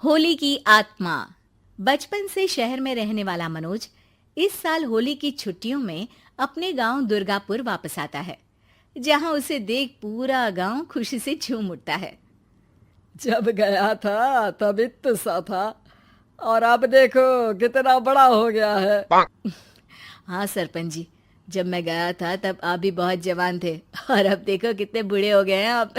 होली की आत्मा। बचपन से शहर में रहने वाला मनोज इस साल होली की छुट्टियों में अपने गांव दुर्गापुर वापस आता है, जहां उसे देख पूरा गांव खुशी से झूम उठता है। जब गया था तब इतना सा था और अब देखो कितना बड़ा हो गया है। हाँ सरपंच जी, जब मैं गया था तब आप भी बहुत जवान थे और अब देखो कितने बूढ़े हो गए हैं आप।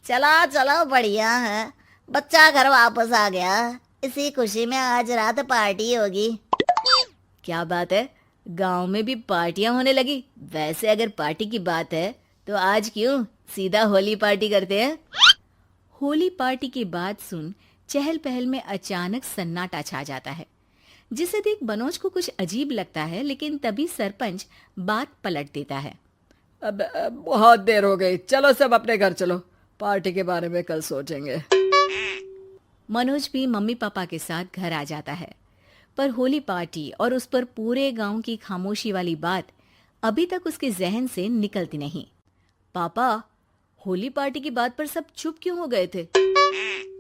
चलो चलो, बढ़िया है। बच्चा घर वापस आ गया। इसी खुशी में आज रात पार्टी होगी। क्या बात है, गांव में भी पार्टियां होने लगी। वैसे अगर पार्टी की बात है तो आज क्यों सीधा होली पार्टी करते हैं। होली पार्टी की बात सुन चहल पहल में अचानक सन्नाटा छा जाता है, जिसे देख मनोज को कुछ अजीब लगता है, लेकिन तभी सरपंच बात पलट देता है। अब बहुत देर हो गई, चलो सब अपने घर चलो, पार्टी के बारे में कल सोचेंगे। मनोज भी मम्मी पापा के साथ घर आ जाता है, पर होली पार्टी और उस पर पूरे गांव की खामोशी वाली बात अभी तक उसके जहन से निकलती नहीं। पापा, होली पार्टी की बात पर सब चुप क्यों हो गए थे?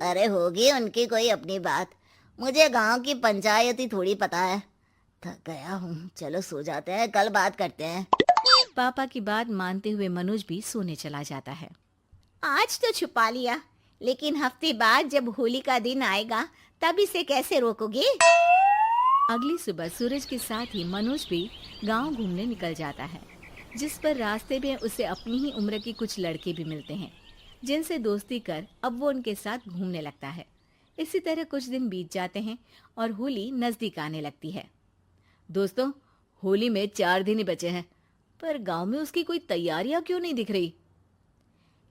अरे होगी उनकी कोई अपनी बात। मुझे गांव की पंचायती थोड़ी पता है। थक गया हूँ, चलो सो जाते हैं, कल बात करते हैं। पापा की बात मानते हुए मनोज भी सोने चला जाता है। आज तो छुपा लिया, लेकिन हफ्ते बाद जब होली का दिन आएगा तब इसे कैसे रोकोगे? अगली सुबह सूरज के साथ ही मनोज भी गांव घूमने निकल जाता है, जिस पर रास्ते में उसे अपनी ही उम्र के कुछ लड़के भी मिलते हैं, जिनसे दोस्ती कर अब वो उनके साथ घूमने लगता है। इसी तरह कुछ दिन बीत जाते हैं और होली नजदीक आने लगती है। दोस्तों, होली में 4 दिन ही बचे हैं, पर गांव में उसकी कोई तैयारियां क्यों नहीं दिख रही?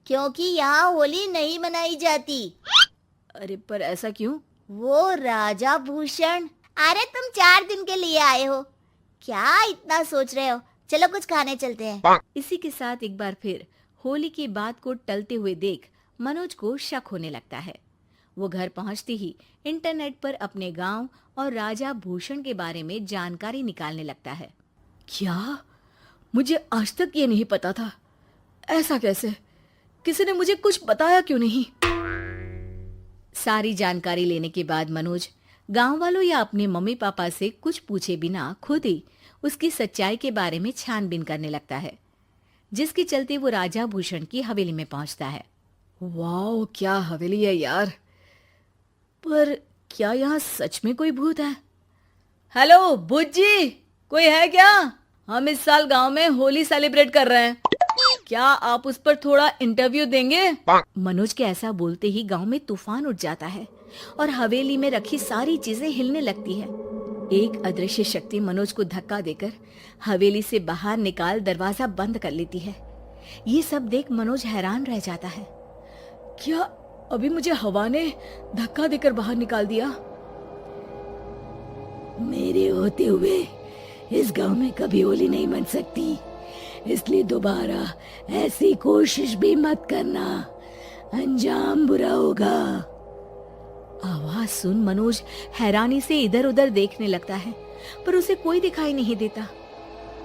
क्योंकि यहाँ होली नहीं मनाई जाती। अरे पर ऐसा क्यों? वो राजा भूषण। अरे तुम 4 दिन के लिए आए हो, क्या इतना सोच रहे हो? चलो कुछ खाने चलते हैं। इसी के साथ एक बार फिर होली की बात को टलते हुए देख मनोज को शक होने लगता है। वो घर पहुंचते ही इंटरनेट पर अपने गांव और राजा भूषण के बारे में जानकारी निकालने लगता है। क्या? मुझे आज तक ये नहीं पता था। ऐसा कैसे? किसी ने मुझे कुछ बताया क्यों नहीं? सारी जानकारी लेने के बाद मनोज गांव वालों या अपने मम्मी पापा से कुछ पूछे बिना खुद ही उसकी सच्चाई के बारे में छानबीन करने लगता है, जिसके चलते वो राजा भूषण की हवेली में पहुंचता है। वाह, क्या हवेली है यार। पर क्या यहाँ सच में कोई भूत है? हेलो भूत जी, कोई है क्या? हम इस साल गांव में होली सेलिब्रेट कर रहे हैं, क्या आप उस पर थोड़ा इंटरव्यू देंगे? मनोज के ऐसा बोलते ही गांव में तूफान उठ जाता है और हवेली में रखी सारी चीजें हिलने लगती है। एक अदृश्य शक्ति मनोज को धक्का देकर हवेली से बाहर निकाल दरवाजा बंद कर लेती है। ये सब देख मनोज हैरान रह जाता है। क्या अभी मुझे हवा ने धक्का देकर बाहर निकाल दिया? मेरे होते हुए इस गांव में कभी होली नहीं मन सकती, इसलिए दोबारा ऐसी कोशिश भी मत करना, अंजाम बुरा होगा। आवाज सुन मनोज हैरानी से इधर उधर देखने लगता है, पर उसे कोई दिखाई नहीं देता।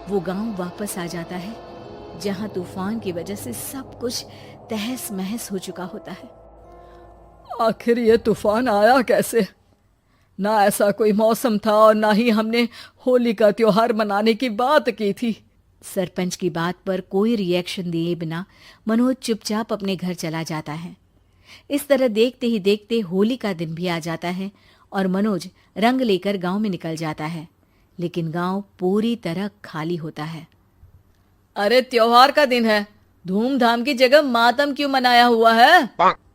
वो गांव वापस आ जाता है, जहां तूफान की वजह से सब कुछ तहस महस हो चुका होता है। आखिर ये तूफान आया कैसे? ना ऐसा कोई मौसम था और ना ही हमने होली का त्योहार मनाने की बात की थी। सरपंच की बात पर कोई रिएक्शन दिए बिना मनोज चुपचाप अपने घर चला जाता है। इस तरह देखते ही देखते होली का दिन भी आ जाता है और मनोज रंग लेकर गांव में निकल जाता है, लेकिन गांव पूरी तरह खाली होता है। अरे त्योहार का दिन है, धूमधाम की जगह मातम क्यों मनाया हुआ है?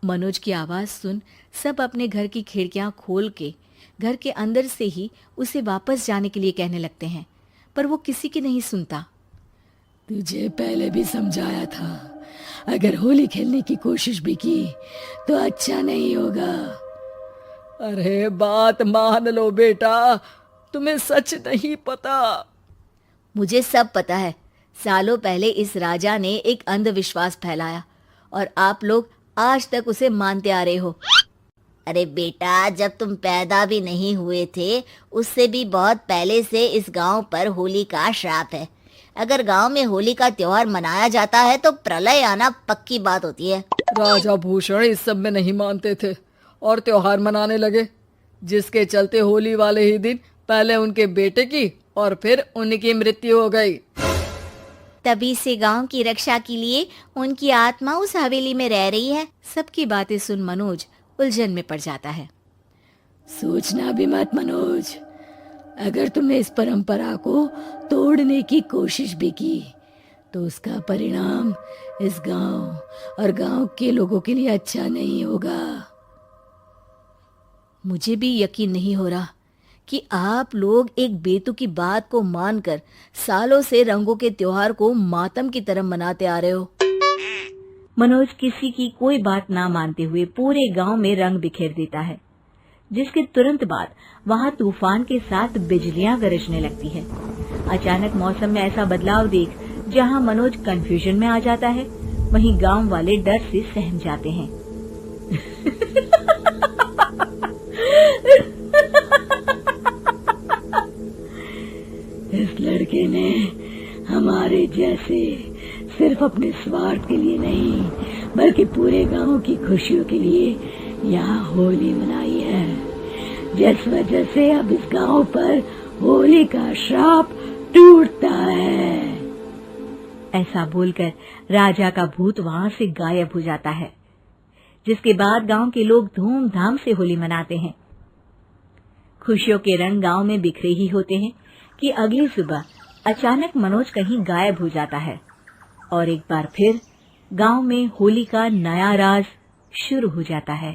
मनोज की आवाज सुन सब अपने घर की खिड़कियां खोल के घर के अंदर से ही उसे वापस जाने के लिए कहने लगते हैं, पर वो किसी की नहीं सुनता। तुझे पहले भी समझाया था, अगर होली खेलने की कोशिश भी की तो अच्छा नहीं होगा। अरे बात मान लो बेटा, तुम्हें सच नहीं पता। मुझे सब पता है। सालों पहले इस राजा ने एक अंधविश्वास फैलाया और आप लोग आज तक उसे मानते आ रहे हो। अरे बेटा, जब तुम पैदा भी नहीं हुए थे उससे भी बहुत पहले से इस गांव पर होली का श्राप है। अगर गांव में होली का त्योहार मनाया जाता है तो प्रलय आना पक्की बात होती है। राजा भूषण इस सब में नहीं मानते थे और त्योहार मनाने लगे, जिसके चलते होली वाले ही दिन पहले उनके बेटे की और फिर उनकी मृत्यु हो गई। तभी से गांव की रक्षा के लिए उनकी आत्मा उस हवेली में रह रही है। सबकी बातें सुन मनोज उलझन में पड़ जाता है। सोचना भी मत मनोज, अगर तुमने इस परंपरा को तोड़ने की कोशिश भी की तो उसका परिणाम इस गांव और गांव के लोगों के लिए अच्छा नहीं होगा। मुझे भी यकीन नहीं हो रहा कि आप लोग एक बेतुकी बात को मानकर सालों से रंगों के त्योहार को मातम की तरह मनाते आ रहे हो। मनोज किसी की कोई बात ना मानते हुए पूरे गांव में रंग बिखेर देता है, जिसके तुरंत बाद वहां तूफान के साथ बिजलियां गरजने लगती है। अचानक मौसम में ऐसा बदलाव देख जहां मनोज कंफ्यूजन में आ जाता है, वहीं गांव वाले डर से सहम जाते हैं। इस लड़के ने हमारे जैसे सिर्फ अपने स्वार्थ के लिए नहीं बल्कि पूरे गांव की खुशियों के लिए यहाँ होली मनाई है, जिस वजह से अब इस गांव पर होली का श्राप टूटता है। ऐसा बोलकर राजा का भूत वहां से गायब हो जाता है, जिसके बाद गांव के लोग धूमधाम से होली मनाते हैं। खुशियों के रंग गांव में बिखरे ही होते हैं कि अगली सुबह अचानक मनोज कहीं गायब हो जाता है और एक बार फिर गांव में होली का नया राज शुरू हो जाता है।